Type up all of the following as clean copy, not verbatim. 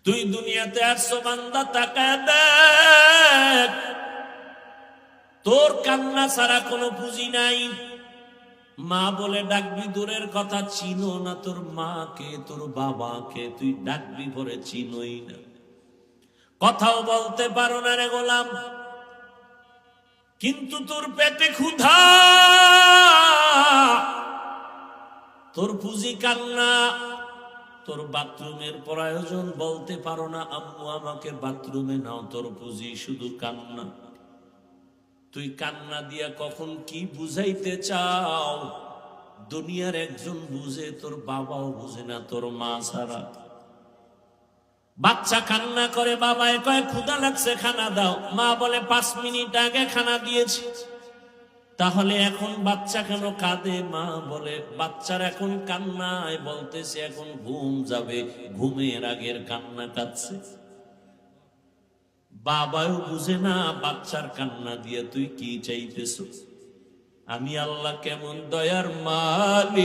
তুই দুনিয়াতে আসছো বান্দা, তাকায় দেখ, তোর কান্না ছাড়া কোনো পুঁজি নাই। মা বলে ডাকবি দূরের কথা, চিনো না তোর মাকে, তোর বাবাকে তুই ডাকবি ভরে চিনোই না। কথাও বলতে পারো না রে গোলাম, কিন্তু তোর পেটে ক্ষুধা, তোর পুঁজি কান্না। তোর বাথরুমের প্রয়োজন, বলতে পারো না আম্মু আমাকে বাথরুমে নাও, তোর পুঁজি শুধু কান্না। তুই কান্না দিয়া কখন কি বুঝাইতে চাও, দুনিয়ার একজন বুঝে, তোর বাবাও বুঝে না, তোর মা ছাড়া। বাচ্চা কান্না করে, বাবায় কয় ক্ষুধা লাগছে খানা দাও, মা বলে 5 মিনিট আগে খানা দিয়েছি। তাহলে এখন বাচ্চা কেন কাঁদে? মা বলে বাচ্চার এখন কান্নায় বলতেছে এখন ঘুম যাবে, ঘুমের আগের কান্না কাঁদছে। বাবাও বুঝে না বাচ্চার কান্না দিয়ে তুই কি চাইতেছ। আমি আল্লাহ কেমন দয়ার মালিক,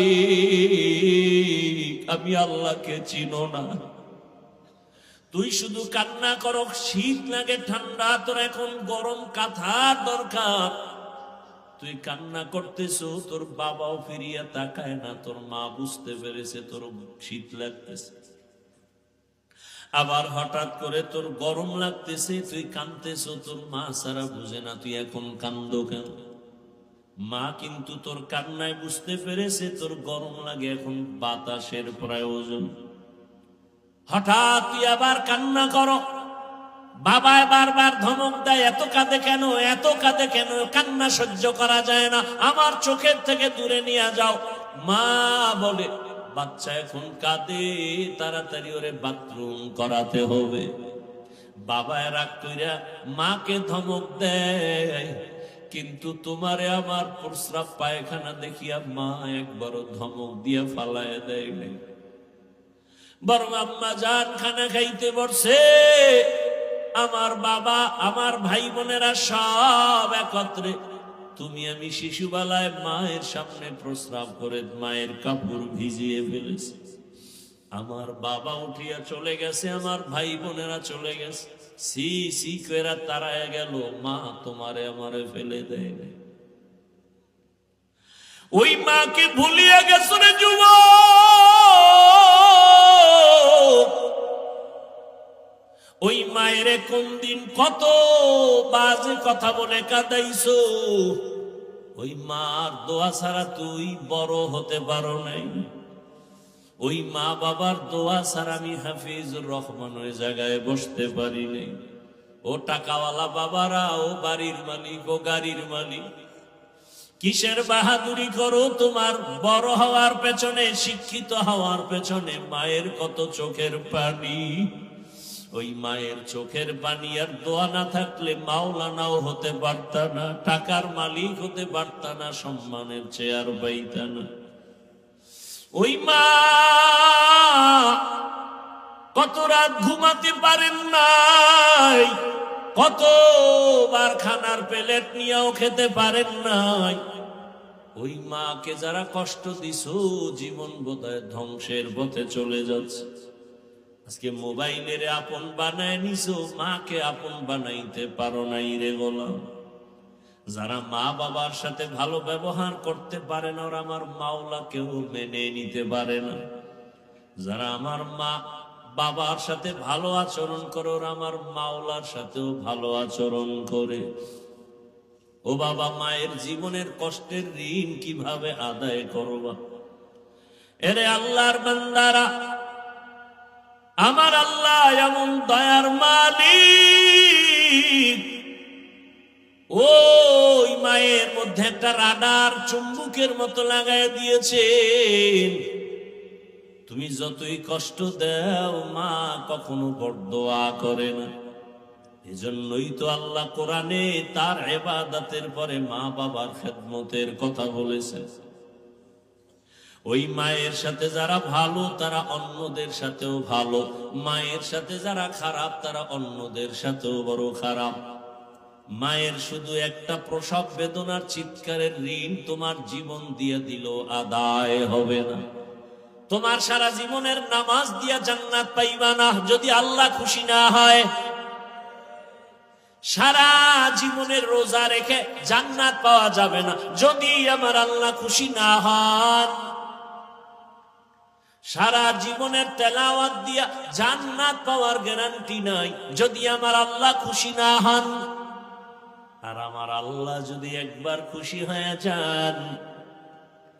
আমি আল্লাহকে চিনো না। তুই শুধু কান্না করো, শীত লাগে ঠান্ডা, তোর এখন গরম কাঁথার দরকার। তুই কান্না করতেছো, তোর বাবাও ফিরিয়া তাকায় না, তোর মা বুঝতে পেরেছে তোর শীত লাগতেছে। আবার হঠাৎ করে তোর গরম লাগতেছে, তুই কাঁদতেছো, তোর মা সারা বুঝে না তুই এখন কান্দো কেন। মা কিন্তু তোর কান্নায় বুঝতে পেরেছে তোর গরম লাগে, এখন বাতাসের প্রয়োজন। হঠাৎ তুই আবার কান্না করো, বাবা বারবার ধমক দেয়, এত কাঁদে কেন, এত কাঁদে কেন, কান্না সহ্য করা যায় না, আমার চোখের থেকে দূরে নিয়ে যাও। মা বলে বাচ্চা এখন কাঁদে, তাড়াতাড়ি ওরে বাথরুম করাতে হবে। বাবা রাগ কইরা মাকে ধমক দেয়, কিন্তু তোমারে আমার প্রস্রাব পায়খানা দেখিয়া মা একবারও ধমক দিয়া ফালায় দেয় নাই। বরং আম্মা জান খানা খাইতে বসে, আমার বাবা আমার ভাই বোনেরা সব একত্রে, তুমি আমি শিশুবেলায় মায়ের সামনে প্রস্রাব করে মায়ের কাপড় ভিজিয়ে ফেলেছি। আমার বাবা উঠিয়া চলে গেছে, আমার ভাই বোনেরা চলে গেছে, সি সি কইরা তারায় গেল, মা তোমারে আমারে ফেলে দেয় না। ওই মাকে ভুলিয়া গেছো রে যুবক, ওই মায়ের কোন দিন কত বাজে কথা বলে কাঁদাইছো। ওই মার দোয়া ছাড়া তুই বড় হতে পারো নাই। ওই মা বাবার দোয়া ছাড়া আমি হাফিজুর রহমান ওই জায়গায় বসতে পারি নাই। ও টাকাওয়ালা বাবারা, ও বাড়ির মালিক, ও গাড়ির মালিক, কিসের বাহাদুরি করো? তোমার বড় হওয়ার পেছনে, শিক্ষিত হওয়ার পেছনে মায়ের কত চোখের পানি। ওই মায়ের চোখের পানি আর দোয়া না থাকলে মাওলানাও হতে পারতা না, টাকার মালিক হতে পারতা না, সম্মানের চেয়ার পাইতা না। ওই মা কত রাত ঘুমাতে পারেন নাই, কতবার খানার প্লেট নিয়েও খেতে পারেন নাই। ওই মাকে যারা কষ্ট দিছো, জীবন বোধহয় ধ্বংসের পথে চলে যাচ্ছে। আজকে মোবাইলের আপন বানায় নিছো, মাকে আপন বানাইতে পারো নাই রে গোলাম। যারা মা বাবার সাথে ভালো ব্যবহার করতে পারে না, ওরা আমার মাওলাকেও মেনে নিতে পারে না। যারা আমার মা বাবার সাথে ভালো আচরণ করে, ওরা আমার মাওলার সাথেও ভালো আচরণ করে। ও বাবা, মায়ের জীবনের কষ্টের ঋণ কিভাবে আদায় করবা? এরে আল্লাহর বান্দারা, আমার আল্লাহ এমন দয়ার মালিক, ওই মায়ের মধ্যে একটা রাডার চুম্বকের মতো লাগায় দিয়েছেন। তুমি যতই কষ্ট দাও, মা কখনো বরদোয়া করে না। এজন্যই তো আল্লাহ কোরআনে তার ইবাদতের পরে মা বাবার খেদমতের কথা বলেছে। ওই মায়ের সাথে যারা ভালো, তারা অন্যদের সাথেও ভালো। মায়ের সাথে যারা খারাপ, তারা অন্যদের সাথেও বড় খারাপ। মায়ের শুধু একটা প্রসব বেদনার চিৎকারের ঋণ তোমার জীবন দিয়ে দিল আদায় হবে না। তোমার সারা জীবনের নামাজ দিয়া জান্নাত পাইবা না যদি আল্লাহ খুশি না হয়। সারা জীবনের রোজা রেখে জান্নাত পাওয়া যাবে না যদি আমার আল্লাহ খুশি না হন। সারা জীবনের তেলাওয়াত দিয়া জান্নাত পাওয়ার গ্যারান্টি নাই যদি আমার আল্লাহ খুশি না হন। আর আমার আল্লাহ যদি একবার খুশি হয়ে যান,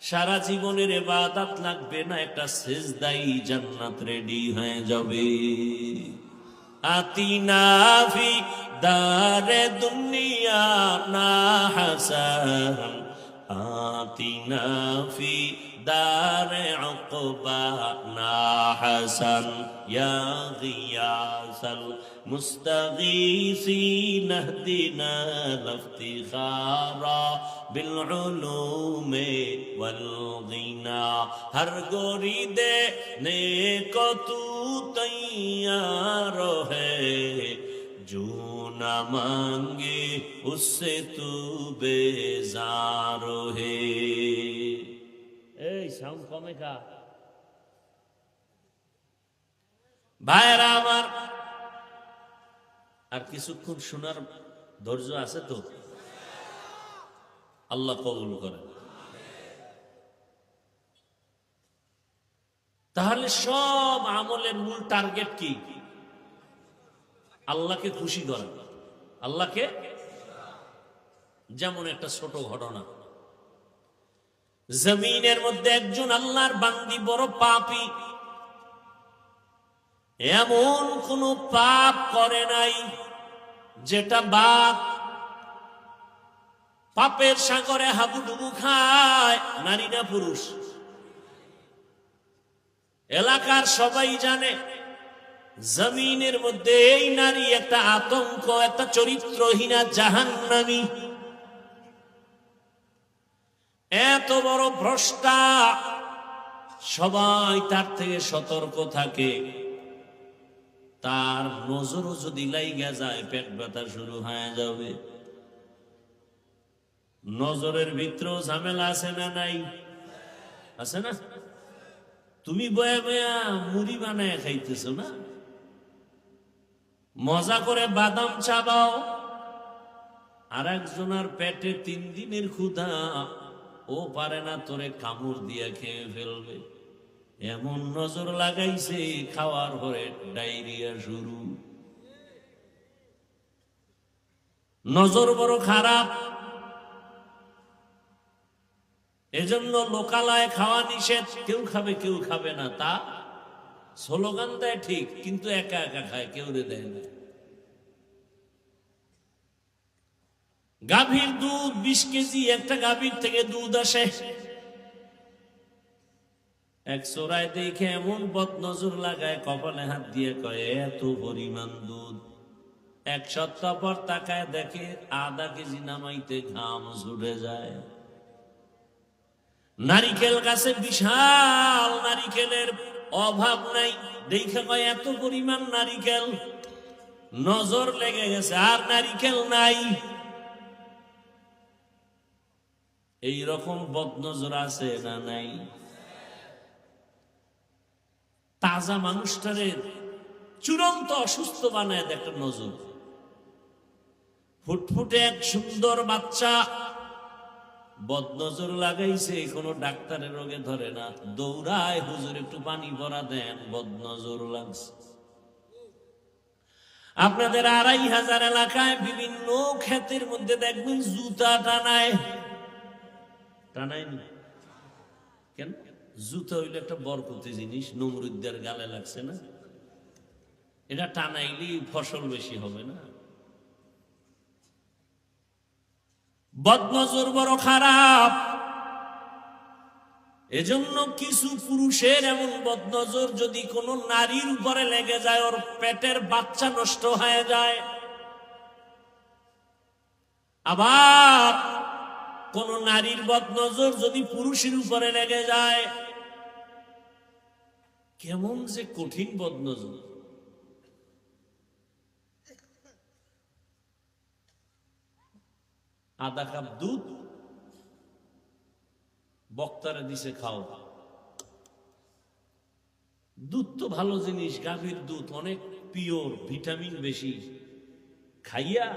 সারা জীবনের ইবাদত লাগবে না, একটা সিজদাই জান্নাত রেডি হয়ে যাবে। আতিনা ফি দারে দুনিয়া না হাসান, আতিনা ফি দারে উকবা না হাসান, ইয়া গিয়াসাল মুস্তাগীসিন ইহদিনা লিফতিখারা বিল উলুমে ওয়াল গিনা। হর গোরি দে নেকো তু তৈয়ার है, जो न मांगे उससे तू बेजार है। এই সাউন্ড কমে কা ভাইরা আমার, আর কিছুক্ষণ শোনার ধৈর্য আছে তো? আল্লাহ কবুল করে। তাহলে সব আমলের মূল টার্গেট কি? আল্লাহকে খুশি করা, আল্লাহকে। যেমন একটা ছোট ঘটনা, জমিনের মধ্যে একজন আল্লাহর বান্দি বড় পাপী, এমন কোন পাপ করে নাই যেটা বাপ পাপের সাগরে হাবুডুবু খায়, নারী না পুরুষ। এলাকার সবাই জানে জমিনের মধ্যে এই নারী একটা আতঙ্ক, একটা চরিত্রহীনা জাহান্নামী, এত বড় ভ্রষ্টা। সবাই তার থেকে সতর্ক থাকে। তার নজরও যদি লাইগা যায় পেট ব্যথা শুরু হয়ে যাবে। নজরের ভিতরেও ঝামেলা আছে না নাই? আছে না? তুমি বয়া বয়া মুড়ি বানায় খাইতেছো না, মজা করে বাদাম চাবাও, আর একজনের পেটে 3 দিনের ক্ষুধা, ও পারে না তোরে কামড় দিয়ে খেয়ে ফেলবে। এমন নজর লাগাইছে, খাওয়ার পরে ডায়রিয়া শুরু। নজর বড় খারাপ। এজন্য লোকালয়ে খাওয়া নিষেধ, কেউ খাবে কেউ খাবে না, তা স্লোগান দেয় ঠিক, কিন্তু একা একা খায়, কেউ দেয় না। গাভীর দুধ 20 কেজি একটা গাভীর থেকে দুধ আসে। এক চোরাই দেখে এমন বদনজর লাগায়, কপালে হাত দিয়ে কয় এত পরিমাণ দুধ। 1 সপ্তাহ পর তাকায় দেখে আধা কেজি নামাইতে ঘাম ছুটে যায়। নারিকেল গাছে বিশাল নারিকেলের অভাব নাই, দেখে কয় এত পরিমাণ নারিকেল। নজর লেগে গেছে, আর নারিকেল নাই। এই রকম বদনজর আছে না নাই? তাজা মানুষটারে চূড়ান্ত অসুস্থ বানায় একটা নজর। ফুটফুটে এক সুন্দর বাচ্চা বদনজর লাগাইছে, কোনো ডাক্তারের রোগে ধরে না, দৌড়ায় হুজুর একটু পানি ভরা দেন, বদনজর লাগছে। আপনাদের 2500 এলাকায় বিভিন্ন ক্ষেতের মধ্যে দেখবেন জুতা টানায়। টানায়নি কেন? জুতা হইলে একটা বরকতি জিনিস, নমরুদ্দের গালে লাগছে না, এটা টানাইলি ফসল বেশি হবে না। বদনজর বড় খারাপ। এজন্য কিছু পুরুষের এমন বদনজর যদি কোনো নারীর উপরে লেগে যায়, ওর পেটের বাচ্চা নষ্ট হয়ে যায়। আবার কোন নারীর বদনজর যদি পুরুষের উপরে লেগে যায়, কেমন যে কঠিন বদনজর। আধা কাপ দুধ বক্তারে দিছে খাও, দুধ তো ভালো জিনিস, গাভীর দুধ অনেক পিওর, ভিটামিন বেশি। খাইয়া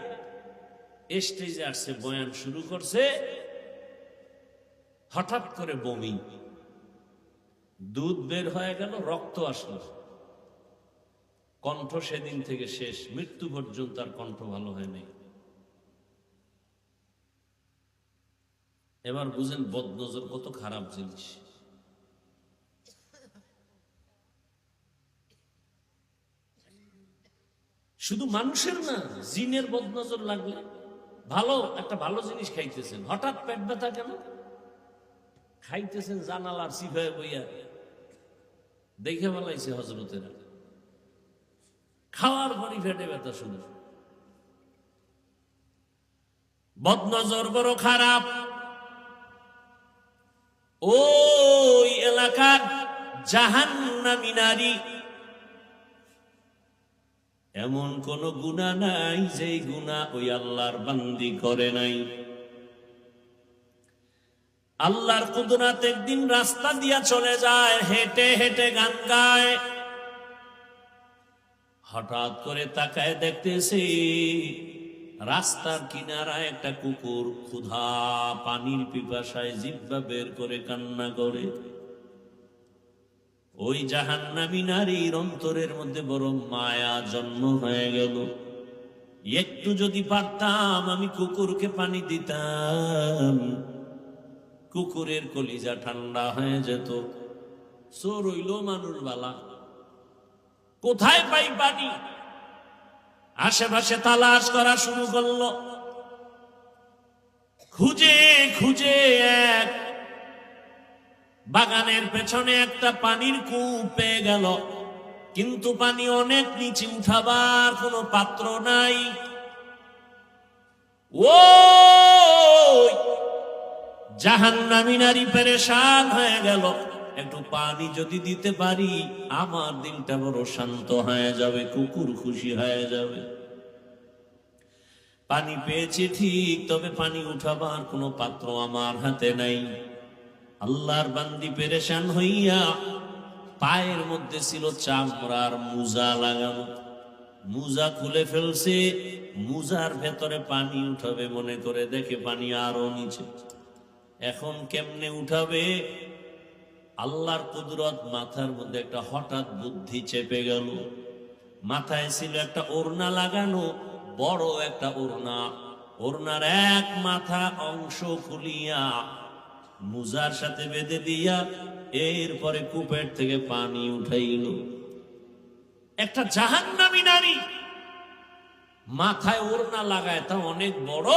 স্টেজে আসছে, বয়ান শুরু করছে, হঠাৎ করে বমি, দুধ বের হয়ে গেল, রক্ত আসলো, কণ্ঠ সেদিন থেকে শেষ, মৃত্যু পর্যন্ত তার কণ্ঠ ভালো হয় নাই। এবার বুঝেন বদনজর কত খারাপ জিনিস। শুধু মানুষের না, জিনের বদনজর লাগলে, ভালো একটা ভালো জিনিস খাইতেছেন, হঠাৎ পেট ব্যথা কেন? খাইতেছেন জানালার সিফায় বইয়া, দেখে বলাইছে হজরতেরা, খাওয়ার পরই পেটে ব্যথা শুরু। বদনজর বড় খারাপ। ওই এলাকার জাহান্নামী নারী, এমন কোন গুনাহ নাই যে গুনাহ ওই আল্লাহর বান্দি করে নাই। আল্লাহর কুদরত একদিন রাস্তা দিয়া চলে যায়, হেঁটে হেঁটে গান গায়, হঠাৎ করে তাকায় দেখতেছে রাস্তার কিনারায় একটা কুকুর ক্ষুধা পানির পিপাসায় জিহ্বা বের করে কান্না করে। ওই জাহান্নামী নারীর অন্তরের মধ্যে বড় মায়া জন্ম হয়ে গেল। একটু যদি পারতাম আমি কুকুরকে পানি দিতাম, কুকুরের কলিজা ঠান্ডা হয়ে যেত। চোর হইল মানুষ বালা, কোথায় পাই পানি? আশেপাশে তালাশ করা শুরু করলো, খুঁজে খুঁজে এক বাগানের পেছনে একটা পানির কূপ পেয়ে গেল, কিন্তু পানি অনেক নিচে, উঠাবার কোনো পাত্র নাই। ওই জাহান্নামী নারী পেরেশান হয়ে গেল, একটু পানি যদি দিতে পারি আমার দিলটা বড় শান্ত হয়ে যাবে, কুকুর খুশি হয়ে যাবে। পানি পেয়েছি ঠিক, তবে পানি উঠাবার কোনো পাত্র আমার হাতে নাই। আল্লাহর বান্দি পেরেশান হইয়া, পায়ের মধ্যে ছিল চামড়ার মুজা লাগানো, মুজা খুলে ফেলছে, মুজার ভেতরে পানি উঠাবে মনে করে, দেখে পানি আরো নিচে। এখন কেমনে উঠাবে? আল্লাহর কুদরত, মাথার মধ্যে একটা হঠাৎ বুদ্ধি চেপে গেল। মাথায় ছিল একটা ওড়না লাগানো, বড় একটা ওড়না, ওড়নার এক মাথা অংশ খুলিয়া মুজার সাথে বেঁধে দিয়া এরপরে কূপের থেকে পানি উঠাইল। একটা জাহান্নামী নারী মাথায় ওড়না লাগায়, তা অনেক বড়,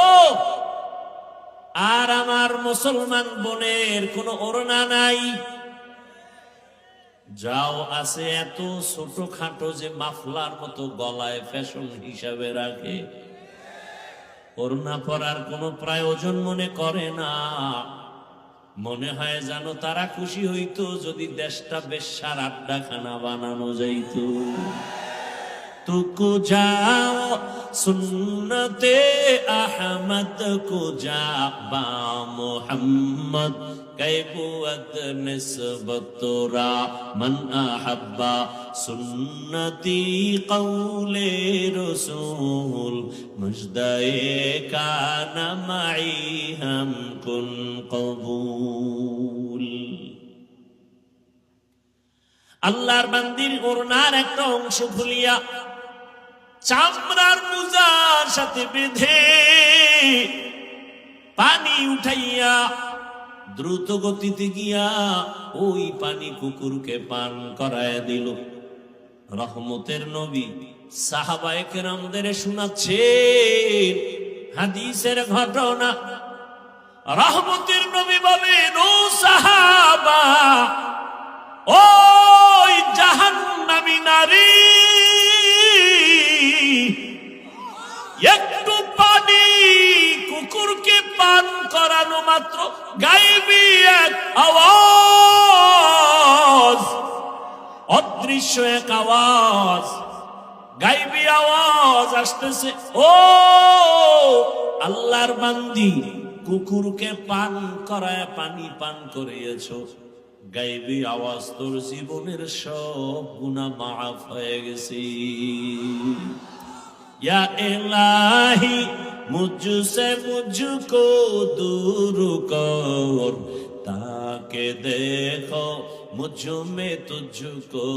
আর আমার মুসলমান বোনের কোনো ওড়না নাই। যাও আছে এত ছোট খাটো যে মাফলার মতো গলায় ফ্যাশন হিসাবে রাখে, ওড়না পরার কোনো প্রয়োজন মনে করে না। মনে হয় জানো তারা খুশি হইতো যদি দেশটা বেশ্যার আড্ডাখানা বানানো যাইত। तुको जाओ सुन्नते अहमद को जा बा मोहम्मद कैबुअद निस्बतुरा मन अहब्बा सुन्नती कौले रसूल मुजदाए काना माई हम कुन कबूल। আল্লাহর বান্দির ওড়নার একটা অংশ খুলিয়া চামড়ার মুজার সাথে বেঁধে পানি উঠাইয়া দ্রুত গতিতে গিয়া ওই পানি কুকুরকে পান করায় দিল। রহমতের নবী সাহাবায়ে কেরামদের শোনাচ্ছেন হাদিসের ঘটনা। রহমতের নবী বলেন, ও সাহাবা, ওই জাহান্নামী নারী একটু পানি কুকুরকে পান করানো মাত্র গায়েবী এক আওয়াজ, অদৃশ্য এক আওয়াজ, গায়েবী আওয়াজ আসতেছে, ও আল্লাহর বান্দি, কুকুরকে পান করায় পানি পান করিয়েছো, গাইবি আওয়াজ তোর জীবনের সব গুনাহ মাফ হয়ে গেছে। या इलाही मुझसे मुझको दूर कर, ताके देखो मुझ में तुझको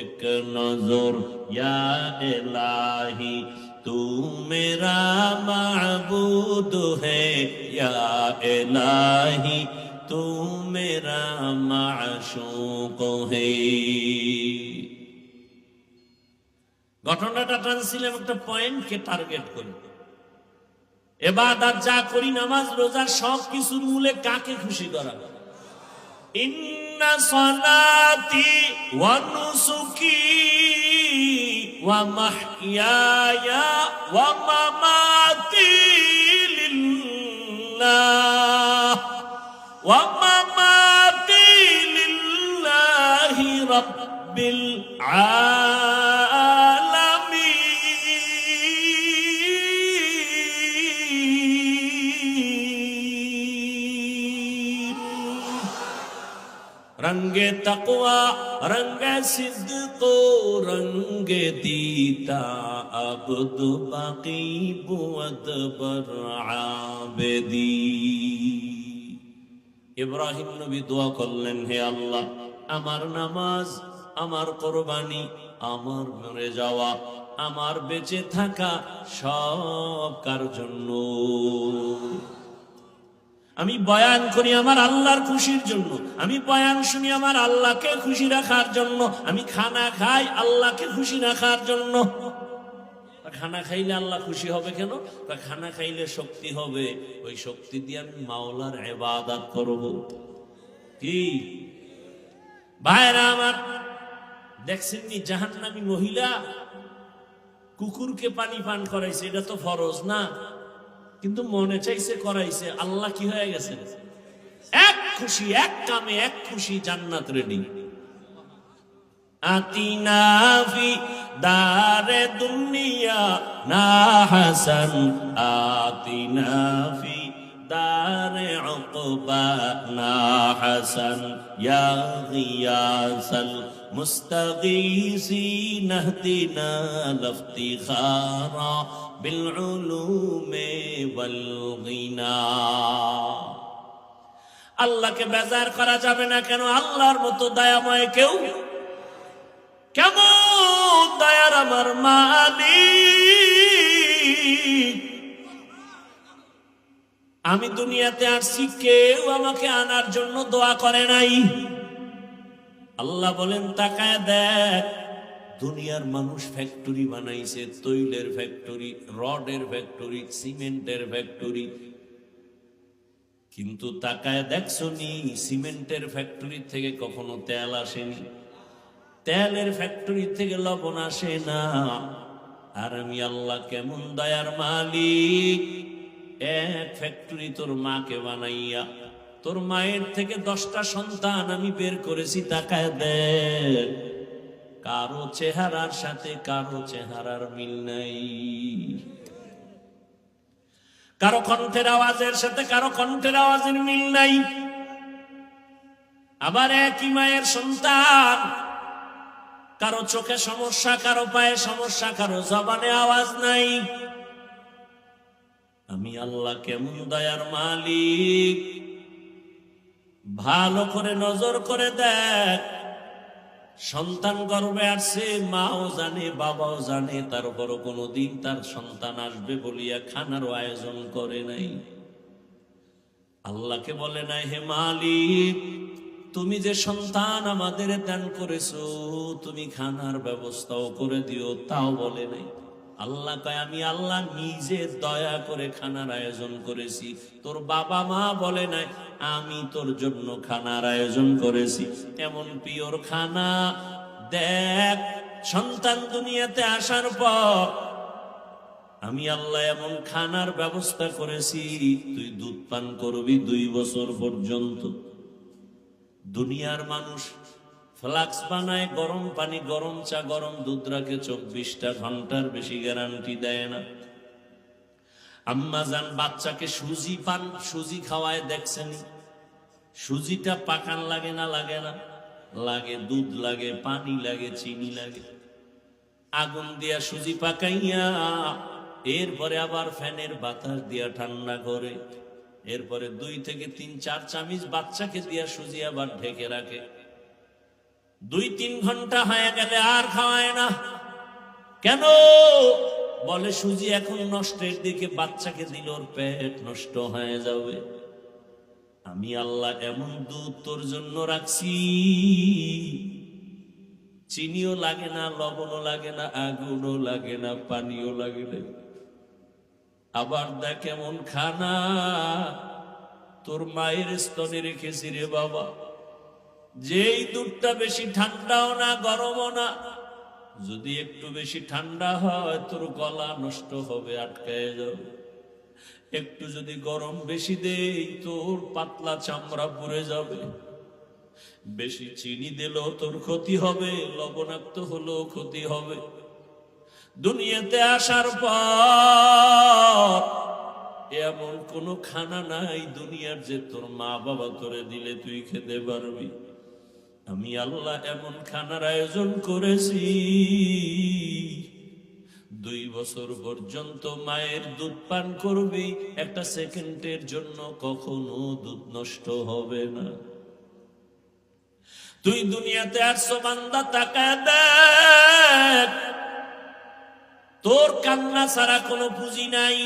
एक नजर। या इलाही तू मेरा माबूद है, या इलाही तू मेरा माशूक है। ঘটনাটা টানছিলাম একটা পয়েন্টকে টার্গেট করি। ইবাদত যা করি, নামাজ রোজা, সব কিছুর মূলে কাকে খুশি করা? ইন্না সালাতি ওয়া নুসুকি ওয়া মাহইয়ায়া ওয়া মামাতি লিল্লাহ ওয়া মামাতি লিল্লাহি রাব্বিল रंगे तकवा रंगे सिद्को रंगे दीता अब्द बाकी बुअद बर आबदी। इब्राहिम नबी दुआ करलेन, हे अल्लाह আমার নামাজ, আমার কুরবানি, আমার মরে যাওয়া, আমার বেঁচে থাকা সব কার জন্য? আমি বয়ান করি আমার আল্লাহর খুশির জন্য, আমি বয়ান শুনি আমার আল্লাহকে খুশি রাখার জন্য, আমি খানা খাই আল্লাহকে খুশি রাখার জন্য। খানা খাইলে আল্লাহ খুশি হবে কেন? খানা খাইলে শক্তি হবে, ওই শক্তি দিয়ে আমি মাওলার ইবাদত করব। কি ভাইরা আমার, দেখছেননি জাহান্নামী মহিলা কুকুরকে পানি পান করাইছে, এটা তো ফরজ না, কিন্তু মনে চাইছে করাইছে। আল্লাহ কি হয়ে গেছে? এক খুশি, এক কামে এক খুশি, জান্নাত রেডি। আতিনা ফি দারে দুনিয়া না হাসান, আতিনা ফি দারে উকবা না হাসান, ইয়া গিয়াসাল মুস্তাগীসিন ইহদিনা লিফতিখারা বিলউলুমে ওয়াল গিনা। আল্লাহকে বেজার করা যাবে না কেন? আল্লাহর মতো দয়াময় কেউ? কেমন দয়ার আমার মালিক! আমি দুনিয়াতে আসছি, কেউ আমাকে আনার জন্য দোয়া করে নাই। আল্লাহ বলেন, তাকায় দেখ, দুনিয়ার মানুষ ফ্যাক্টরি বানাইছে, তৈলের ফ্যাক্টরি, রডের ফ্যাক্টরি, সিমেন্টের ফ্যাক্টরি, কিন্তু তাকায় দেখছো নি সিমেন্টের ফ্যাক্টরি থেকে কখনো তেল আসেনি, তেলের ফ্যাক্টরি থেকে লবণ আসে না। আর আমি আল্লাহ কেমন দয়ার মালিক! এক ফ্যাক্টরি তোর মাকে বানাইয়া, তোর মায়ের থেকে 10টা সন্তান আমি বের করেছি। তাকায় দেখ, কারো চেহারার সাথে কারো চেহারার মিল নাই, কারো কণ্ঠের আওয়াজের সাথে কারো কণ্ঠের আওয়াজের মিল নাই। আবার একই মায়ের সন্তান, কারো চোখে সমস্যা, কারো পায়ে সমস্যা, কারো জবানে আওয়াজ নাই। আমি আল্লাহ কেমন দয়ার মালিক! ভালো করে নজর করে দেখ, সন্তান গর্ভে আসছে, মাও জানে বাবাও জানে, তারপরও কোনোদিন তার সন্তান আসবে বলিয়া খানারও আয়োজন করে নাই। আল্লাহকে বলে নাই, হে মালিক, তুমি যে সন্তান আমাদের দান করেছো, তুমি খানার ব্যবস্থাও করে দিও, তাও বলে নাই। আল্লাহ কয়, আমি আল্লাহ নিজে দয়া করে খানার আয়োজন করেছি। তোর বাবা মা বলে নাই, আমি তোর জন্য খানার আয়োজন করেছি। এমন পিওর খানা দেখ, সন্তান দুনিয়াতে আসার পর আমি আল্লাহ এমন খানার ব্যবস্থা করেছি, তুই দুধ পান করবি 2 বছর পর্যন্ত। দুনিয়ার মানুষ ফ্লাক্স বানায়, গরম পানি, গরম চা, গরম দুধ রাখে, 24টা ঘন্টার বেশি গ্যারান্টি দেয় না। আম্মা জান বাচ্চাকে সুজি খাওয়ায় দেখছেন? সুজিটা পাকান লাগে না লাগে না? লাগে। দুধ লাগে, পানি লাগে, চিনি লাগে। আগুন দিয়া সুজি পাকাইয়া এরপরে আবার ফ্যানের বাতাস দিয়া ঠান্ডা করে, এরপরে 2 থেকে 3 4 চামচ বাচ্চাকে দিয়া সুজি আবার ঢেকে রাখে। 2-3 ঘন্টা হয়ে গেলে আর খাওয়ায় না। কেন? বলে সুজি এখন নষ্টের দিকে, বাচ্চাকে দিল ওর পেট নষ্ট হয়ে যাবে। আমি আল্লাহ এমন দুধ তোর জন্য রাখছি, চিনিও লাগে না, লবণও লাগে না, আগুনও লাগে না, পানিও লাগে না। আবার দেখ এমন খানা তোর মায়ের স্তনে রেখেছি রে বাবা, যেই দুধটা বেশি ঠান্ডাও না গরমও না। যদি একটু বেশি ঠান্ডা হয় তোর গলা নষ্ট হবে, আটকায় যাবে। একটু যদি গরম বেশি দেই তোর পাতলা চামড়া পুড়ে যাবে। বেশি চিনি দিলেও তোর ক্ষতি হবে, লবণাক্ত হলেও ক্ষতি হবে। দুনিয়াতে আসার পর এমন কোন খানা নাই দুনিয়ার যে তোর মা বাবা তোরে দিলে তুই খেতে পারবি। আমি আল্লাহ এমন খানার আয়োজন করেছি, 2 বছর পর্যন্ত মায়ের দুধ পান করবি, একটা সেকেন্ডের জন্য কখনো দুধ নষ্ট হবে না। তুই দুনিয়াতে আসছো বান্দা, তাকায় দেখ, তোর কান্না ছাড়া কোনো পুঁজি নাই।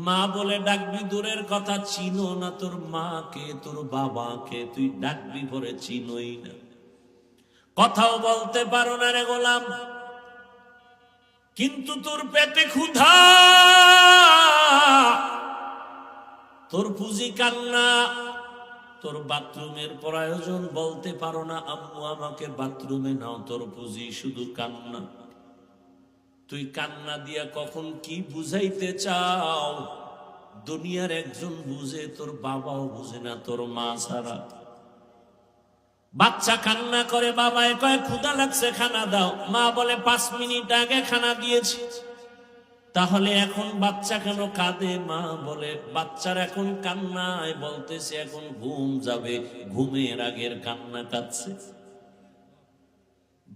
মা বলে ডাকবি দূরের কথা, চিনো না তোর মাকে, তোর বাবাকে তুই ডাকবি পরে চিনোই না। কথাও বলতে পারো না রে গোলাম, কিন্তু তোর পেটে ক্ষুধা, তোর পুঁজি কান্না। তোর বাথরুমের প্রয়োজন, বলতে পারো না আম্মু আমাকে বাথরুমে নাও, তোর পুঁজি শুধু কান্না। তুই কান্না দিয়া কখন কি বুঝাইতে চাও দুনিয়ার একজন বুঝে, তোর বাবাও বুঝে না তোর মা ছাড়া। বাচ্চা কান্না করে, বাবায় কয় ক্ষুধা লাগছে খানা দাও, মা বলে 5 মিনিট আগে খানা দিয়েছি। তাহলে এখন বাচ্চা কেন কাঁদে? মা বলে বাচ্চার এখন কান্নায় বলতেছে এখন ঘুম যাবে, ঘুমের আগের কান্না কাঁদছে।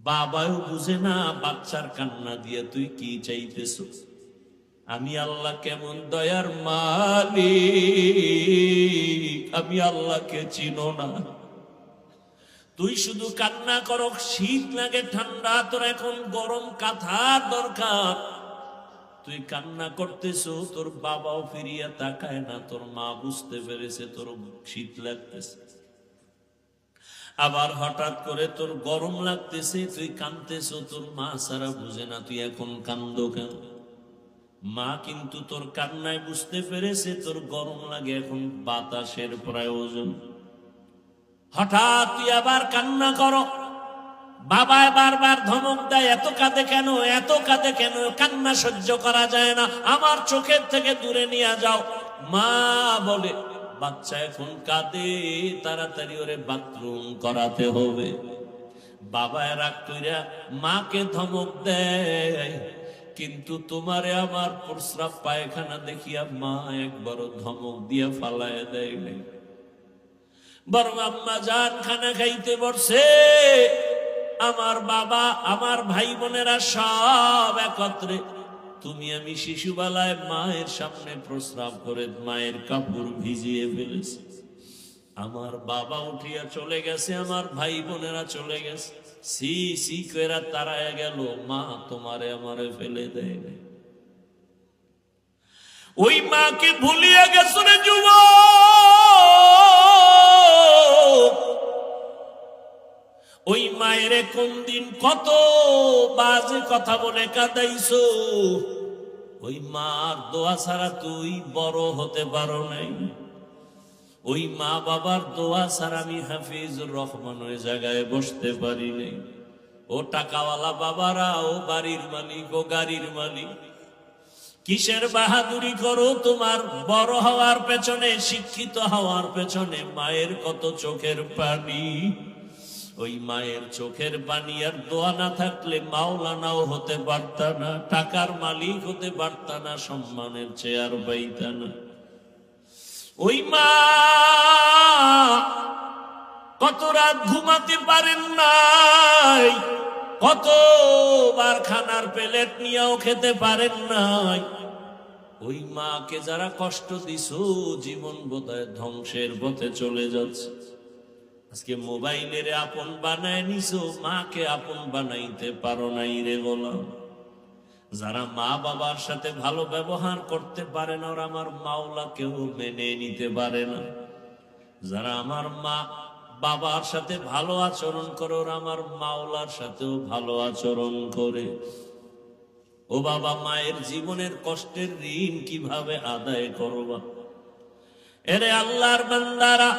বাবাও বুঝে না বাচ্চার কান্না দিয়ে তুই কি চাইতেছ। আমি আল্লাহ কেমন দয়ার মালিক, আমি আল্লাহকে চিনো না। তুই শুধু কান্না করো, শীত লাগে ঠান্ডা, তোর এখন গরম কাঁথার দরকার। তুই কান্না করতেছো, তোর বাবাও ফিরিয়া তাকায় না, তোর মা বুঝতে পেরেছে তোর শীত লাগতেছে। আবার হঠাৎ করে তোর গরম লাগতেছে, তুই কাঁদতেছো, তোর মা সারা বুঝে না তুই এখন কান্দো কেন। মা কিন্তু তোর কান্নায় বুঝতে পেরেছে তোর গরম লাগে, এখন বাতাসের প্রয়োজন। হঠাৎ তুই আবার কান্না করো, বাবা বারবার ধমক দেয়, এত কাঁদে কেন, এত কাঁদে কেন, কান্না সহ্য করা যায় না, আমার চোখের থেকে দূরে নিয়ে যাও। মা বলে বাচ্চা এখন কাঁদে, তাড়াতাড়ি ওরে বাথরুম করাতে হবে। বাবা রাগ কইরা মাকে ধমক দেয়, কিন্তু তোমারে আমার প্রস্রাব পায়খানা দেখিয়া মা একবারও ধমক দিয়া ফালায় দেয় নাই। বরং আম্মা জান খানা খাইতে বসে, আমার বাবা আমার ভাই বোনেরা সব একত্রে, তুমি আমি শিশুবেলায় মায়ের সামনে প্রস্রাব করে মায়ের কাপড় ভিজিয়ে ফেলেছি। আমার বাবা উঠিয়া চলে গেছে, আমার ভাই বোনেরা চলে গেছে, সি সি কইরা তারায় গেল, মা তোমারে আমারে ফেলে দেয় না। ওই মাকে ভুলিয়া গেছো রে যুবক, ওই মায়ের কোন দিন কত বাজে কথা বলে কাঁদাইছো। ওই মার দোয়া ছাড়া তুই বড় হতে পারো নাই। ওই মা বাবার দোয়া ছাড়া আমি হাফিজুর রহমান ওই জায়গায় বসতে পারি নাই। ও টাকাওয়ালা বাবারা, ও বাড়ির মালিক, ও গাড়ির মালিক, কিসের বাহাদুরি করো? তোমার বড় হওয়ার পেছনে, শিক্ষিত হওয়ার পেছনে মায়ের কত চোখের পানি। ওই মায়ের চোখের পানি আর দোয়া না থাকলে মাওলানাও হতে পারতা না, টাকার মালিক হতে পারতা না, সম্মানের চেয়ার পাইতা না। ওই মা কত রাত ঘুমাতে পারেন নাই, কতবার খানার প্লেট নিয়েও খেতে পারেন নাই। ওই মাকে যারা কষ্ট দিছো, জীবন বোধহয় ধ্বংসের পথে চলে যাচ্ছে। আজকে মোবাইলের আপন বানায় নিছো, মাকে আপন বানাইতে পারো নাই রে গোলাম। যারা মা বাবার সাথে ভালো ব্যবহার করতে পারে না, ওরা আমার মাওলাকেও মেনে নিতে পারে না। যারা আমার মা বাবার সাথে ভালো আচরণ করে, ওরা আমার মাওলার সাথেও ভালো আচরণ করে। ও বাবা, মায়ের জীবনের কষ্টের ঋণ কিভাবে আদায় করবা? এরে আল্লাহর বান্দারা,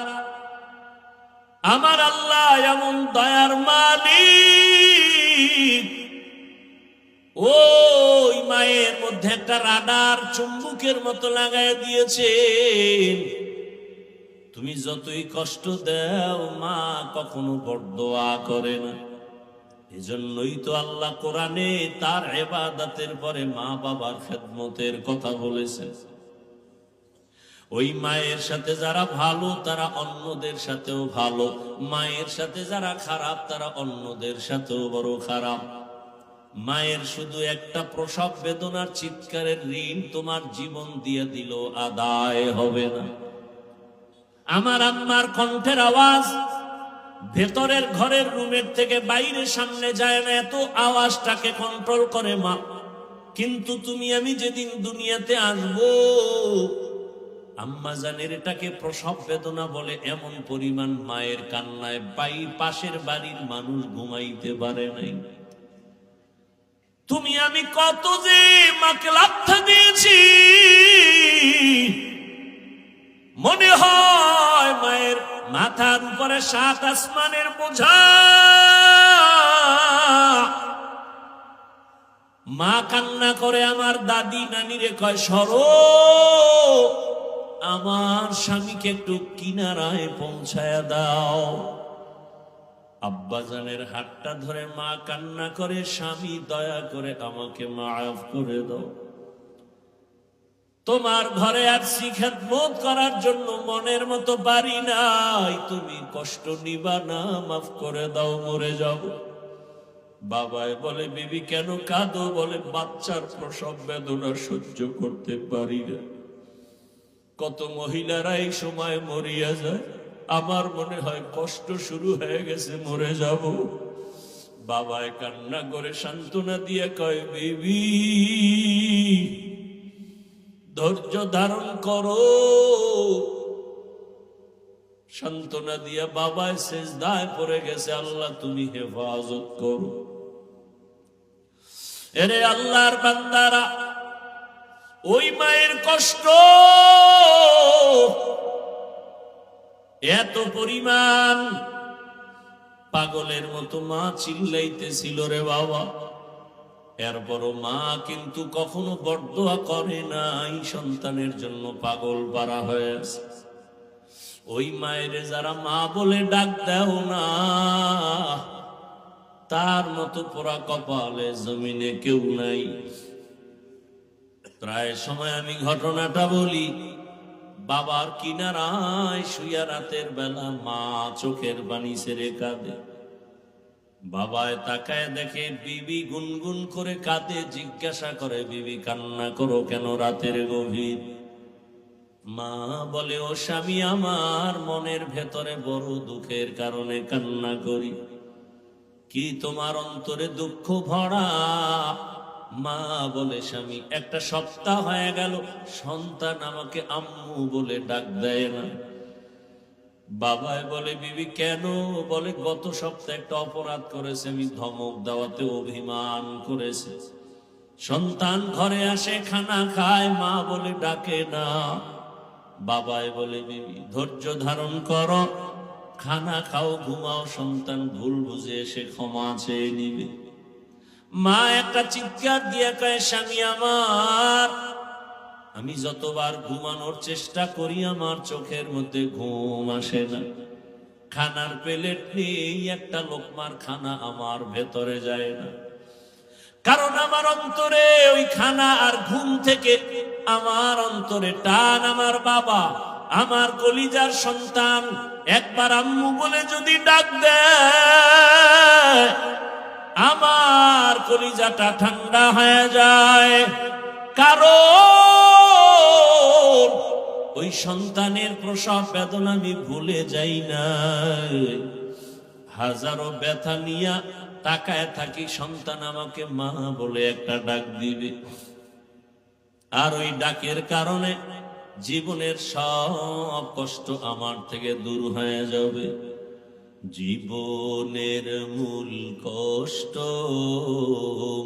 আমার আল্লাহ এমন দয়ার মালিক, ওই মায়ের মধ্যে একটা রাডার চুম্বকের মতো লাগাই দিয়েছে। তুমি যতই কষ্ট দাও, মা কখনো বরদোয়া করে না। এজন্যই তো আল্লাহ কোরআনে তার ইবাদতের পরে মা বাবার খেদমতের কথা বলেছেন। ওই মায়ের সাথে যারা ভালো, তারা অন্যদের সাথেও ভালো। মায়ের সাথে যারা খারাপ, তারা অন্যদের সাথেও বড় খারাপ। মায়ের শুধু একটা প্রসব বেদনার চিৎকারের ঋণ তোমার জীবন দিয়ে দিল আদায় হবে না। আমার আম্মার কণ্ঠের আওয়াজ ভেতরের ঘরের রুমের থেকে বাইরে সামনে যায় না, এত আওয়াজটাকে কন্ট্রোল করে মা। কিন্তু তুমি আমি যেদিন দুনিয়াতে আসবো, আম্মা জানের এটাকে প্রসব বেদনা বলে। এমন পরিমাণ মায়ের কান্নায় পাশের বাড়ির মানুষ ঘুমাইতে পারে নাই। তুমি আমি কত যে মাকে লাথা দিয়েছি, মনে হয় মায়ের মাথার উপরে 7 আসমানের বোঝা। মা কান্না করে আমার দাদি নানিরে কয়, সরো, আমার স্বামীকে একটু কিনারায় পৌঁছায়া দাও। আব্বাজানের হাতটা ধরে মা কান্না করে, স্বামী দয়া করে আমাকে মাফ করে দাও। তোমার ঘরে আসছি খেদমত করার জন্য, মনের মতো পারি নাই, তুমি কষ্ট নিবা না, মাফ করে দাও, মরে যাব। বাবাই বলে, বিবি কেন কাঁদো? বলে, বাচ্চার প্রসব বেদনা সহ্য করতে পারি না। কত মহিলারা এই সময় মরিয়া যায়, আমার মনে হয় কষ্ট শুরু হয়ে গেছে, মরে যাব। বাবায় কান্না করে সান্ত্বনা দিয়ে কয়, বিবি ধৈর্য ধারণ করো। সান্ত্বনা দিয়া বাবায় সেজদায় পড়ে গেছে, আল্লাহ তুমি হেফাজত করো। এরে আল্লাহর বান্দারা, ওই মায়ের কষ্ট এত পরিমাণ, পাগলের মতো মা চিল্লাইতেছিল রে বাবা। এরপরও মা কিন্তু কখনো বরদোয়া করে নাই, সন্তানের জন্য পাগল পারা হয়ে আছে। ওই মায়ের যারা মা বলে ডাক দাও না, তার মতো পোড়া কপালে জমিনে কেউ নাই। প্রায় সময় আমি ঘটনাটা বলি, বাবার কিনারায় শুইয়া রাতের বেলা মা চোখের পানি ছেড়ে কাঁদে। বাবায় তাকায় দেখে বিবি গুনগুন করে কাঁদে। জিজ্ঞাসা করে, বিবি কান্না করো কেন রাতের গভীর? মা বলে, ও স্বামী আমার, মনের ভেতরে বড় দুঃখের কারণে কান্না করি। কি তোমার অন্তরে দুঃখ ভরা? মা বলে, স্বামী, একটা সপ্তাহ হয়ে গেল সন্তান আমাকে আম্মু বলে ডাক দেয় না। বাবাই বলে, বিবি কেন? বলে, গত সপ্তাহে একটা অপরাধ করেছে, আমি ধমক দেওয়াতে অভিমান করেছে। সন্তান ঘরে আসে, খানা খায়, মা বলে ডাকে না। বাবাই বলে, বিবি ধৈর্য ধারণ করো, খানা খাও, ঘুমাও, সন্তান ভুল বুঝে এসে ক্ষমা চেয়ে নিবে। মা একটা চিৎকার দিয়ে কয়, স্বামী আমার, আমি যতবার ঘুমানোর চেষ্টা করি আমার চোখের মধ্যে ঘুম আসে না। খানার প্লেট নেই, একটা লোকমার খানা আমার ভেতরে যায় না। কারণ আমার অন্তরে ওই খানা আর ঘুম থেকে আমার অন্তরে টান আমার বাবা, আমার কলিজার সন্তান একবার আম্মু বলে যদি ডাক দেয়, আমার কলিজাটা ঠান্ডা হয়ে যায়। কারণ ওই সন্তানের প্রসব বেদনা আমি ভুলে যাই না। হাজারো ব্যথা নিয়া তাকায় থাকি, সন্তান আমাকে মা বলে একটা ডাক দিবে, আর ওই ডাকের কারণে জীবনের সব কষ্ট আমার থেকে দূর হয়ে যাবে। জীবনের মূল কষ্ট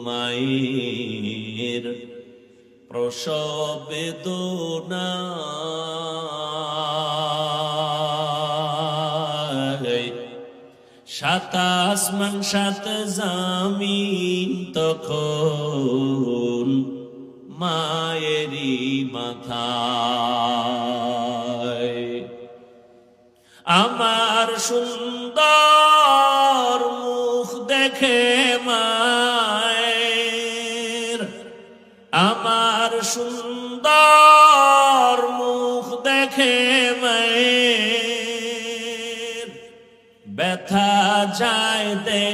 মায়ের প্রসব বেদনা, সাত আসমান সাত জামিন তখন মায়েরই মাথায়। আমার সুন্দর মুখ দেখে মায়ের, আমার সুন্দর মুখ দেখে মায়ের, ব্যথা যায় দে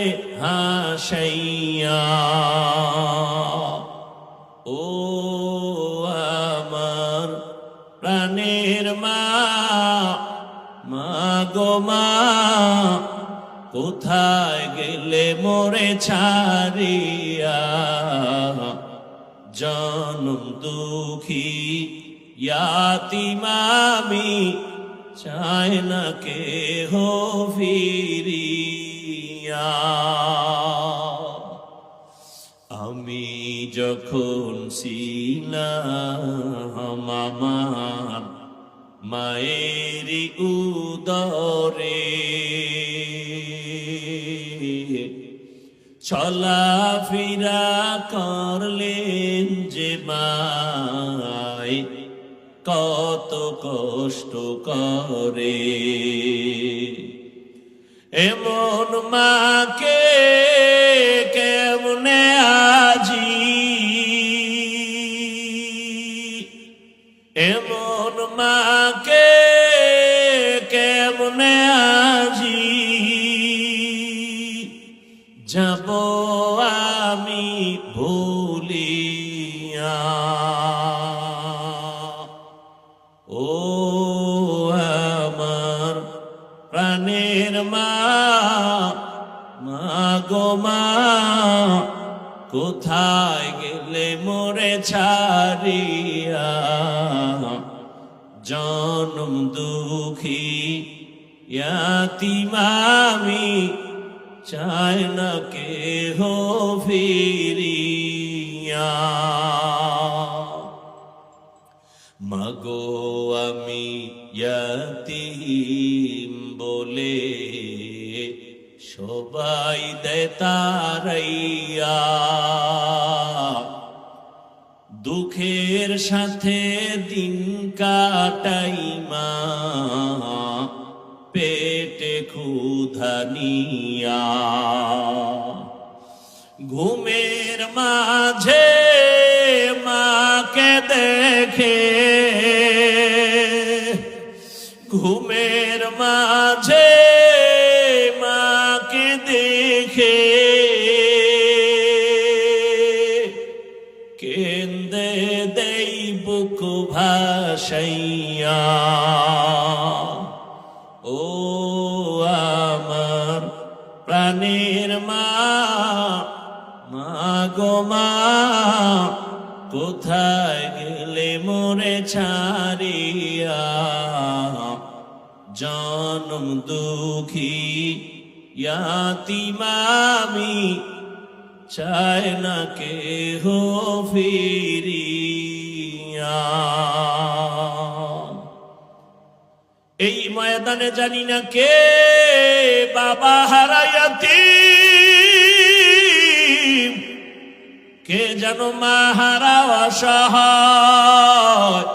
হাসাইয়া। ও আমার প্রাণের মা, মা গো মা, কোথায় গেলে মোরে ছাড়িয়া? জনম দুঃখী ইয়াতীম আমি, চাই না কেহ ফিরিয়া। আমি যখন ছিলাম আমার মায়েরই উদরে, চলাফেরা করলেন যে মায়, কত কষ্ট করে। এমন মাকে কেমনে আজি, এমন মাকে কেমনে আজি যাব আমি ভুলিয়া। ও আমার প্রাণের মা, মা গো মা, কোথায় গেলে মোরে ছাড়িয়া? জনম দুঃখী ইয়াতীম আমি, চাই না কেহ ফিরিয়া। মাগো আমি ইয়াতীম বলে সবাই দেয় তাড়াইয়া, দুঃখের সাথে দিন কাটাই মা, পেটে ক্ষুধা নিয়া। ঘুমের মাঝে মাকে দেখে, ঘুমের মাঝে মাকে দেখে, কেন্দে দেই বুক ভাসাইয়া। ও আমার প্রাণের মা, মা গো মা, কোথায় গেলে মোরে ছাড়িয়া? জনম দুঃখী ইয়াতীম আমি, চাই না কেহ ফিরিয়া। এই ময়দানে জানি না কে বাবা হারা ইয়াতীম, কে যেন মা হারা অসহায়।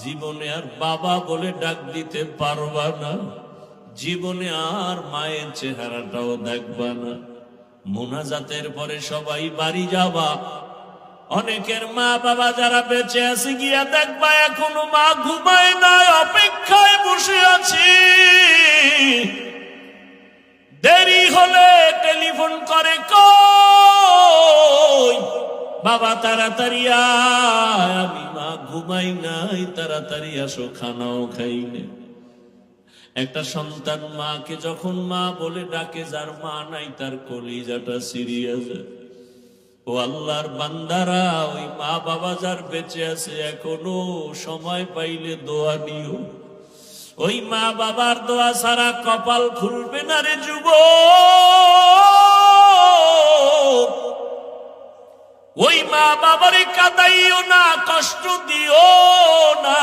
জীবনে আর বাবা বলে ডাক দিতে পারবা না, জীবনে আর মায়ের চেহারাটাও দেখবা না। মোনাজাতের পরে সবাই বাড়ি যাবা, অনেকের মা বাবা যারা বেঁচে আছে গিয়া দেখবা এখনো মা ঘুমায় নাই, অপেক্ষায় বসে আছি। দেরি হলে টেলিফোন করে, কই বাবা তাড়াতাড়ি আয়, আমি মা ঘুমাই নাই, তাড়াতাড়ি আসো, খানাও খাইনি। একটা সন্তান মাকে যখন মা বলে ডাকে, যার মা নাই তার কলিজাটা সিরিয়াস। ও আল্লাহর বান্দারা, ওই মা বাবা যার বেঁচে আছে এখনো সময় পাইলে দোয়া নিও। ওই মা বাবার দোয়া ছাড়া কপাল খুলবে না রে যুবক। ওই মা বাবারে কাঁদাইও না, কষ্ট দিও না,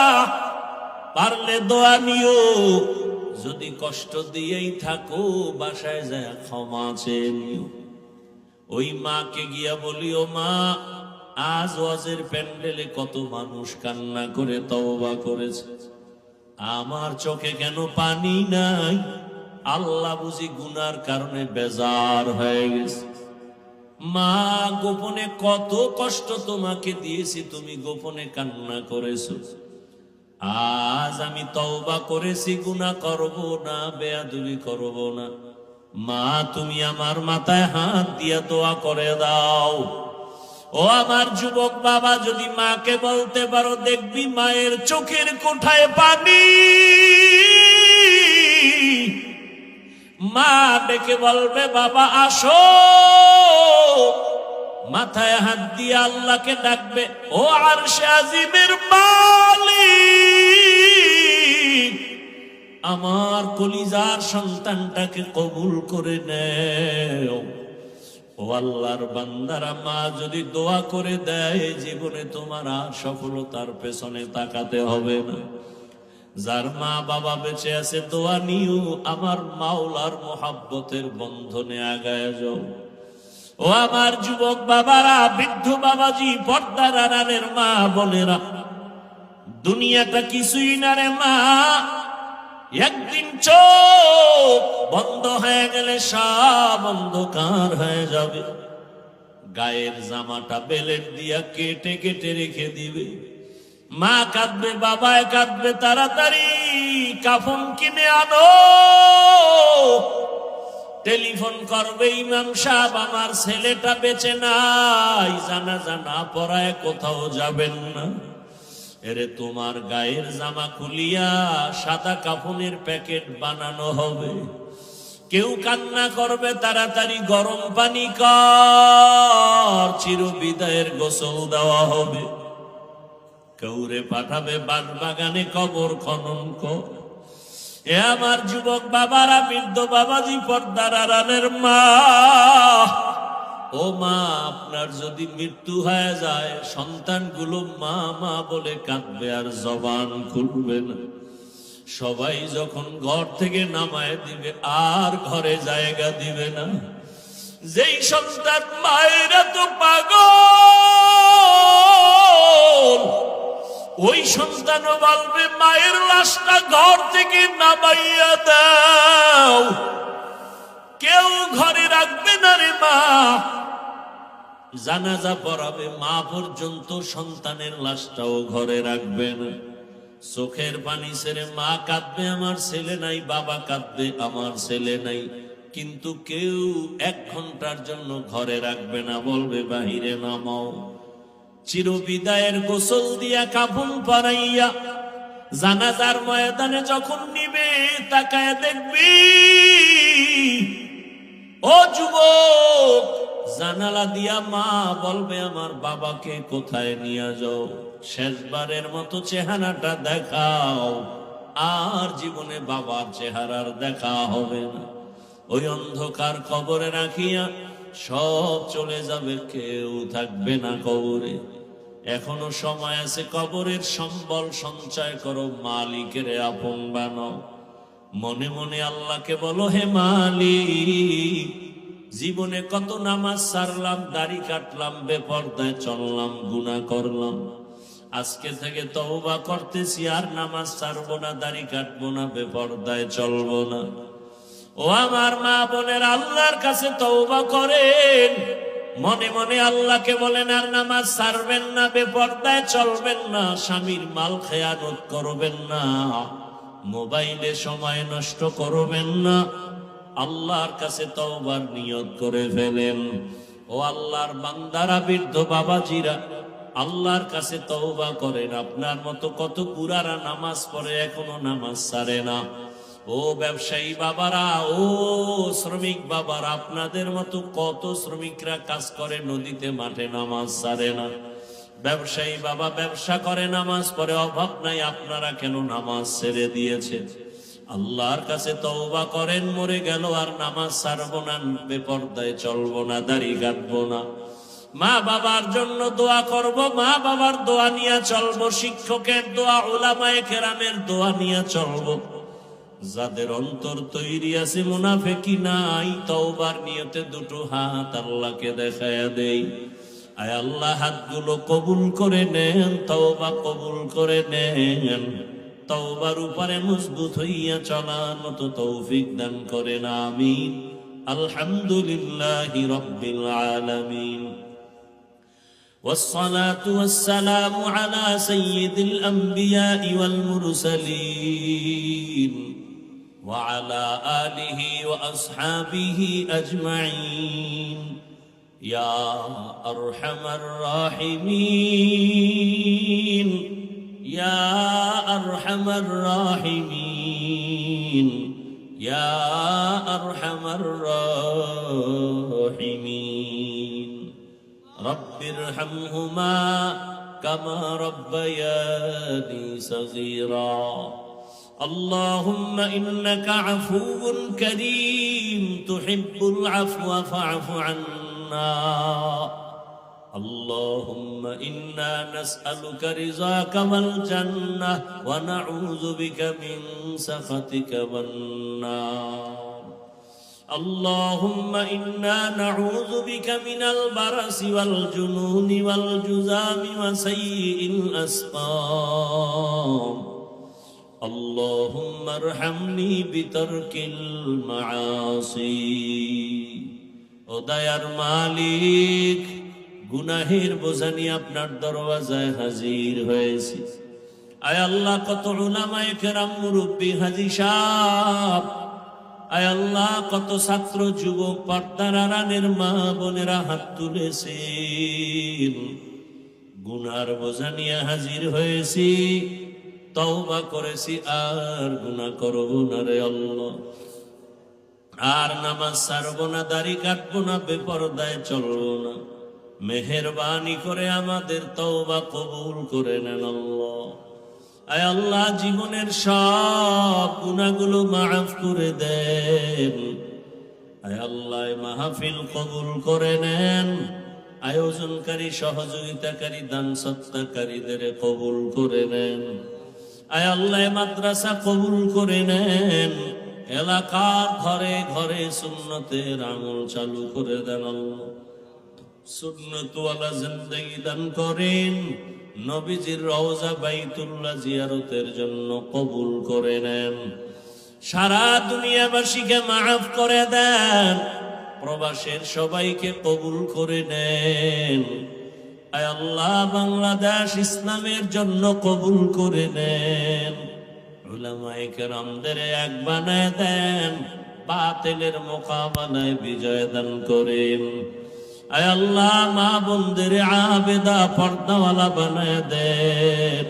পারলে দোয়া নিও। যদি কষ্ট দিয়েই থাকো বাসায় যায় ক্ষমা চেয়ে নিও। ওই মাকে গিয়া বলিও, মা আজ ওয়াজের প্যান্ডেলে কত মানুষ কান্না করে তওবা করেছে, আমার চোখে কেন পানি নাই? আল্লাহ বুঝি গুনার কারণে বেজার হয়ে গেছে। মা গোপনে কত কষ্ট তোমাকে দিয়েছি, তুমি গোপনে কান্না করেছো। আজ আমি তওবা করেছি, গুনাহ করব না, বেয়াদবি করব না। মা তুমি আমার মাথায় হাত দিয়া দোয়া করে দাও। ও আমার যুবক বাবা, যদি মাকে বলতে পারো, দেখবি মায়ের চোখের কোঠায় পানি। মা ডেকে বলবে, বাবা আসো। মাথায় হাত দিয়ে আল্লাহকে ডাকবে, ও আরশে আজিমের মালিক, আমার কলিজার সন্তানটাকে কবুল করে নেও। ও আল্লাহর বান্দারা, মা যদি দোয়া করে দেয়, জীবনে তোমার আর সফলতার পেছনে তাকাতে হবে না। যার মা বাবা বেঁচে আছে দোয়া নিও, আমার মাওলার মোহাব্বতের বন্ধনে আগায় যাও। ও আমার যুবক বাবারা, বৃদ্ধ বাবাজি, পর্দার আড়ালের মা বোনেরা, দুনিয়াটা কিছুই না রে মা। একদিন চোখ বন্ধ হয়ে গেলে সব অন্ধকার হয়ে যাবে। গায়ের জামাটা বেলেট দিয়া কেটে কেটে রেখে দিবে। মা কাঁদবে, বাবায় কাঁদবে, তাড়াতাড়ি কাফন কিনে আনো। টেলিফোন করবে, ইমাম সাহেব আমার ছেলেটা বেঁচে নাই, জানাজা না পড়ায় কোথাও যাবেন না। এরে তোমার গায়ের জামা খুলিয়া সাদা কাফনের প্যাকেট বানানো হবে। কেউ কান্না করবে, তাড়াতাড়ি গরম পানি কর, চিরবিদায়ের গোসল দেওয়া হবে। কেউরে পাঠাবে বাগানে কবর খনন কর। এ আমার যুবক বাবারা, বৃদ্ধ বাবাজি, পর্দার আড়ালের মা, ও মা, আপনার যদি মৃত্যু হয়ে যায়, সন্তানগুলো মা মা বলে কাঁদবে আর জবান খুলবে না। সবাই যখন ঘর থেকে নামায় দিবে, আর ঘরে জায়গা দিবে না। যেই সন্তান মায়ের তো পাগল, ওই সন্তানও বলবে, মায়ের লাশটা ঘর থেকে নামাইয়া দাও। কেউ ঘরে রাখবে না রে মা। জানাজা পড়াবে, মা পর্যন্ত সন্তানের লাশটাও ঘরে রাখবে না। চোখের পানি ছেড়ে মা কাঁদবে, আমার ছেলে নাই, বাবা কাঁদবে, আমার ছেলে নাই, কিন্তু কেউ 1 ঘন্টার জন্য ঘরে রাখবে না, বলবে বাহিরে নামাও। চিরবিদায়ের গোসল দিয়া কাফন পরাইয়া জানাজার ময়দানে যখন নিবে, তাকায় দেখবি ও যুবক, জানালা দিয়া মা বলবে, আমার বাবাকে কোথায় নিয়ে যাও, শেষবারের মতো চেহারাটা দেখাও। আর জীবনে বাবার চেহারার দেখা হবে না। ওই অন্ধকার কবরে রাখিয়া সব চলে যাবে, কেউ থাকবে না কবরে। এখনো সময় আছে, কবরের সম্বল সঞ্চয় করো, মালিকের আপন বানাও। মনে মনে আল্লাহকে বলো, হে মালিক, জীবনে কত নামাজ ছাড়লাম, দাড়ি কাটলাম, বেপরদায় চললাম, গুনাহ করলাম। আজকে থেকে তওবা করতেছি, আর নামাজ ছাড়বো না, দাড়ি কাটবো না, বেপরদায় চলবো না। ও আমার মা বোনের, আল্লাহর কাছে তওবা করেন। মনে মনে আল্লাহকে বলেন আর নামাজ ছাড়বেন না, বেপরদায় চলবেন না, স্বামীর মাল খেয়ানত করবেন না, মোবাইলে সময় নষ্ট করবেন না। আল্লাহর কাছে তওবার নিয়ত করে ফেলেন। ও আল্লাহর বান্দারা, বৃদ্ধ বাবাজিরা, আল্লাহর কাছে তওবা করেন। আপনার মতো কত পুরারা নামাজ পড়ে এখনো নামাজ ছাড়ে না। ও ব্যবসায়ী বাবারা, ও শ্রমিক বাবারা, আপনাদের মতো কত শ্রমিকরা কাজ করে নদীতে মাঠে নামাজ ছাড়ে না। ব্যবসায়ী বাবা ব্যবসা করে নামাজ পড়ে, অভাব নাই, আপনারা কেন নামাজ ছেড়ে দিয়েছেন? আল্লাহর কাছে তওবা করেন। মরে গেল আর নামাজ ছাড়বো না, বেপরদায় চলবো না, দাড়ি কাটবো না। মা বাবার জন্য দোয়া করব, মা বাবার দোয়া নিয়ে চলবো, শিক্ষকের দোয়া, উলামায়ে কেরামের দোয়া নিয়ে চলবো। যাদের অন্তর তৈরি আছে, মুনাফিকি নাই, তওবার নিয়তে দুটো হাত আল্লাহকে দেখায়া দেই। আয় আল্লাহ, হাতগুলো কবুল করে নেন, তওবা কবুল করে নেন। তওবার উপরে মজবুত হইয়া চলার মতো তৌফিক দান করেন, আমিন। আলহামদুলিল্লাহি রাব্বিল আলামিন। والصلاة والسلام على سيد الأنبياء والمرسلين وعلى آله وأصحابه أجمعين يا أرحم الراحمين يا أرحم الراحمين يا أرحم الراحمين رب ارحمهما كما ربياني صغيرا اللهم إنك عفو كريم تحب العفو فاعف عنا اللهم إنا نسألك رضاك والجنة ونعوذ بك من سخطك والنار اللهم إنا نعوذ بك من البرص والجنون والجذام وسيء الأسقام اللهم ارحمني بترك المعاصي ও দয়ার মালিক, গুনাহের বোঝা নিয়ে আপনার দরওয়াজায় হাজির হয়েছি। আয় আল্লাহ, কত উলামায়ে কেরাম, মুরব্বী, হাজী সাহেব, আয় আল্লাহ, কত ছাত্র যুবক, পর্দার আড়ালের মা বোনেরা হাত তুলেছেন। গুনার বোঝা নিয়ে হাজির হয়েছি, তওবা করেছি, আর গুনাহ করব না রে আল্লাহ, আর নামাজ ছাড়বো না, দাড়ি কাটবো না, বেপরদায় চলবো না। মেহেরবানি করে আমাদের তওবা কবুল করে নেন আল্লাহ। আয় আল্লাহ, জীবনের সব গুনাহগুলো মাফ করে দেন। আয় আল্লাহ, মাহফিল কবুল করে নেন। আয়োজনকারী, সহযোগিতাকারী, দান সৎকারীদের কবুল করে নেন। আয় আল্লাহ, মাদ্রাসা কবুল করে নেন। এলাকার ঘরে ঘরে সুন্নতের আমল চালু করে দেন আল্লাহ। সুন্নতওয়ালা জিন্দেগি দান করেন। নবীজির রওজা বাইতুল্লাহ জিয়ারতের জন্য কবুল করে নেন। সারা দুনিয়াবাসীকে মাফ করে দেন। প্রবাসের সবাইকে কবুল করে নেন। আয় আল্লাহ, বাংলাদেশ ইসলামের জন্য কবুল করে নেন। উলামায়ে কেরামদের এক বানায় দেন। বাতিলের মোকাবেলায় বিজয় দান করেন। আয় আল্লাহ, মা বোনদের আবেদা পর্দাওয়ালা বানায় দেন।